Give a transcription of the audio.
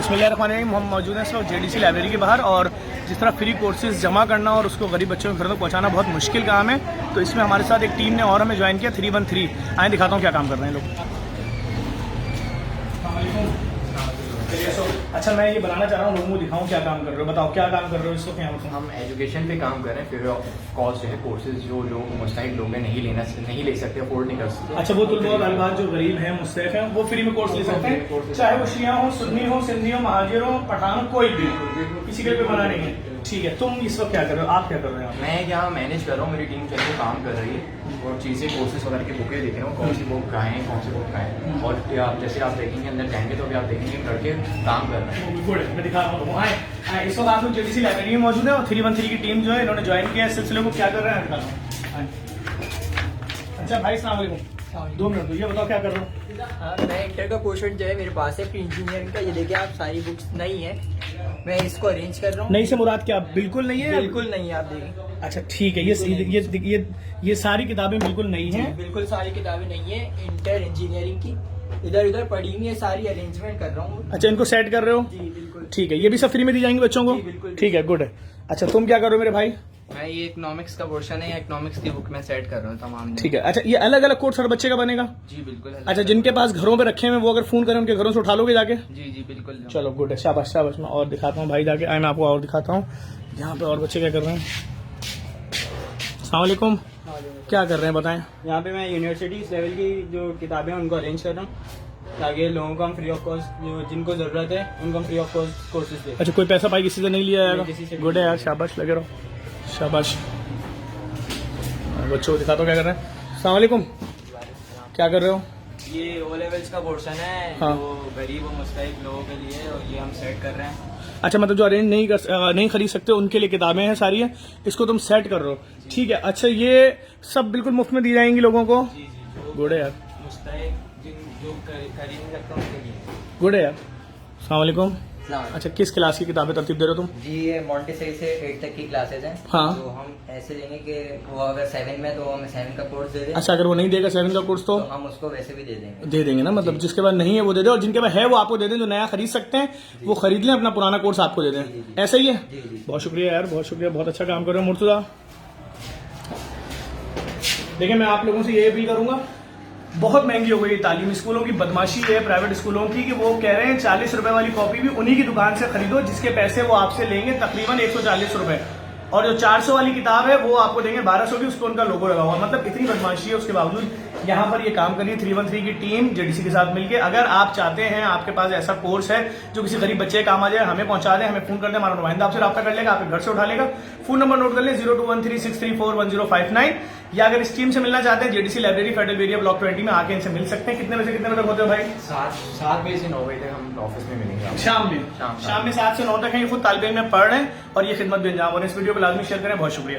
बिस्मिल्लाहिर्रहमानिर्रहीम। हम मौजूद हैं इस वक्त JDC लाइब्रेरी के बाहर, और जिस तरह फ्री कोर्सेज जमा करना और उसको गरीब बच्चों के घर तक पहुंचाना बहुत मुश्किल काम है, तो इसमें हमारे साथ एक टीम ने और हमें ज्वाइन किया 313। आए दिखाता हूँ क्या काम कर रहे हैं लोग। अच्छा, मैं ये बनाना चाह रहा हूँ, लोगों को दिखाऊँ क्या काम कर रहे हो। बताओ क्या काम कर रहे हो इस वक्त यहाँ पर। हम एजुकेशन पे काम कर रहे हैं। फ्री ऑफ कॉस्ट जो है कोर्सेज जो लोग मुस्तहिक लोग हैं नहीं ले सकते, अफोर्ड नहीं कर सकते। अच्छा, वो तो बहुत अलग जो गरीब हैं, मुस्तहिक हैं, वो फ्री में कोर्स ले सकते हैं, चाहे वो शिया हो, सुन्नी हो, सिंधी हो, महाजिर हो, पठान हो, कोई भी, किसी के लिए बना नहीं है। ठीक है, तुम इस वक्त क्या कर रहे हो, आप क्या कर रहे हो। मैं यहाँ मैनेज कर रहा हूँ, मेरी टीम जो है काम कर रही है और चीज़ें कोर्सेज वगैरह की बुकें देख रहा हूँ, कौन सी बुक कहाँ है, कौन सी बुक कहाँ है। और आप जैसे आप देखेंगे अंदर जाएंगे तो अभी आप देखेंगे लड़के काम कर रहे हैं। गुड, मैं दिखा रहा हूँ। इस वक्त आप लोग JDC लाइब्रेरी में मौजूद है और 313 की टीम जो है इन्होंने ज्वाइन किया है। सिलसिले को क्या कर रहे हैं दिखा। अच्छा भाई, अस्सलाम वालेकुम। 2 मिनट, ये बताओ क्या कर रहे हो। हाँ, मैं इंटर का पोर्शन जो है मेरे पास है, प्री इंजीनियरिंग का। ये देखिए आप, सारी बुक्स नहीं है, मैं इसको अरेंज कर रहा हूँ। नहीं से मुराद क्या बिल्कुल नहीं है? बिल्कुल नहीं है, आप देखें। अच्छा ठीक है, ये सारी किताबें बिल्कुल नहीं हैं। बिल्कुल सारी किताबें नहीं है इंटर इंजीनियरिंग की, इधर उधर पड़ी हुई है, सारी अरेंजमेंट कर रहा हूँ। अच्छा, इनको सेट कर रहे हो। जी बिल्कुल। ठीक है, ये भी सब फ्री में दी जाएंगी बच्चों को। जी, बिल्कुल। ठीक है, गुड है। अच्छा, तुम क्या कर रहे हो मेरे भाई। मैं ये इकोनॉमिक्स का पोर्शन है, इकोनॉमिक्स की बुक में सेट कर रहा हूँ तमाम। ठीक है, अच्छा ये अलग अलग कोर्स हर बच्चे का बनेगा। जी बिल्कुल। अच्छा, जिनके पास घरों पे रखे हैं वो अगर फोन करें उनके घरों से उठा लोगे जाके। जी जी बिल्कुल। चलो गुड है, शाबाश शाबाश। मैं और दिखाता हूँ भाई जाके। आए, मैं आपको और दिखाता हूँ यहाँ पे और बच्चे क्या कर रहे हैं। अस्सलाम वालेकुम, क्या कर रहे हैं बताएं। यहाँ पे मैं यूनिवर्सिटी लेवल की जो किताबें हैं उनको अरेंज कर रहा हूँ, ताकि लोगों को हम फ्री ऑफ कॉस्ट, जो जिनको जरूरत है उनको हम फ्री ऑफ कॉस्ट कोर्सेज दें। अच्छा, कोई पैसा भाई किसी से नहीं लिया किसी से जाएगा। नहीं। गुड है यार, शाबाश, लगे रहो, शाबाश। बच्चों को दिखाता हूँ क्या कर रहे हैं। अस्सलाम वालेकुम, क्या कर रहे हो। ये O लेवल्स का पोर्शन है, हाँ। जो गरीब और मुस्तहिक लोगों के लिए, और ये हम सेट कर रहे हैं। अच्छा, मतलब जो अरेंज नहीं खरीद सकते उनके लिए किताबें हैं सारी हैं, इसको तुम सेट कर रहे हो। ठीक है, अच्छा ये सब बिल्कुल मुफ्त में दी जाएंगी लोगों को। जी जी, गुड है यार, मुस्तहिक जो खरीद नहीं सकता उनके लिए। गुड है यार। अस्सलाम वालेकुम। अच्छा, किस क्लास की किताबें तरतीब दे रहे हो तुम। जी, ये मॉन्टेसरी से 8 तक की क्लासेज हैं। हाँ। तो हम ऐसे लेंगे कि वो अगर 7 में, तो हमें 7 का कोर्स दे दें। अच्छा, अगर वो नहीं देगा 7 का कोर्स तो हम उसको वैसे भी दे देंगे। दे देंगे ना, मतलब जिसके पास नहीं है वो दे दे, और जिनके पास है वो आपको दे दें। जो नया खरीद सकते हैं वो खरीद लें, अपना पुराना कोर्स आपको दे दें। ऐसा ही है। बहुत शुक्रिया यार, बहुत शुक्रिया, बहुत अच्छा काम कर रहे हो मुर्तजा। देखिए, मैं आप लोगों से ये अपील करूंगा, बहुत महंगी हो गई है तालीम। स्कूलों की बदमाशी है प्राइवेट स्कूलों की कि वो कह रहे हैं 40 रुपए वाली कॉपी भी उन्हीं की दुकान से खरीदो जिसके पैसे वो आपसे लेंगे तकरीबन 140 रुपए, और जो 400 वाली किताब है वो आपको देंगे 1200 की, उसको उनका लोगो लगा हुआ। मतलब इतनी बदमाशी है। उसके बावजूद यहाँ पर ये काम कर रही है 313 की टीम JDC के साथ मिलकर। अगर आप चाहते हैं, आपके पास ऐसा कोर्स है जो किसी गरीब बच्चे काम आ जाए, हमें पहुंचा दें, हमें फोन कर दें, हमारा नुमाइंदा आपसे रब्ता कर लेगा, आपके घर से उठा लेगा। फोन नंबर नोट कर लें 021363411059। या अगर इस टीम से मिलना चाहते हैं JDC library federal area block 20 में आके इनसे मिल सकते हैं। कितने बजे से कितने बजे तक होते हो भाई। 7 बजे से 9 बजे तक हम ऑफिस में मिलेंगे आपको। शाम में 7 से 9 तक है। ये खुद तालिब इल्म में पढ़ रहे हैं और ये खिदमत भी अंजाम हो रहे हैं। इस वीडियो को लाजमी शेयर करें। बहुत शुक्रिया।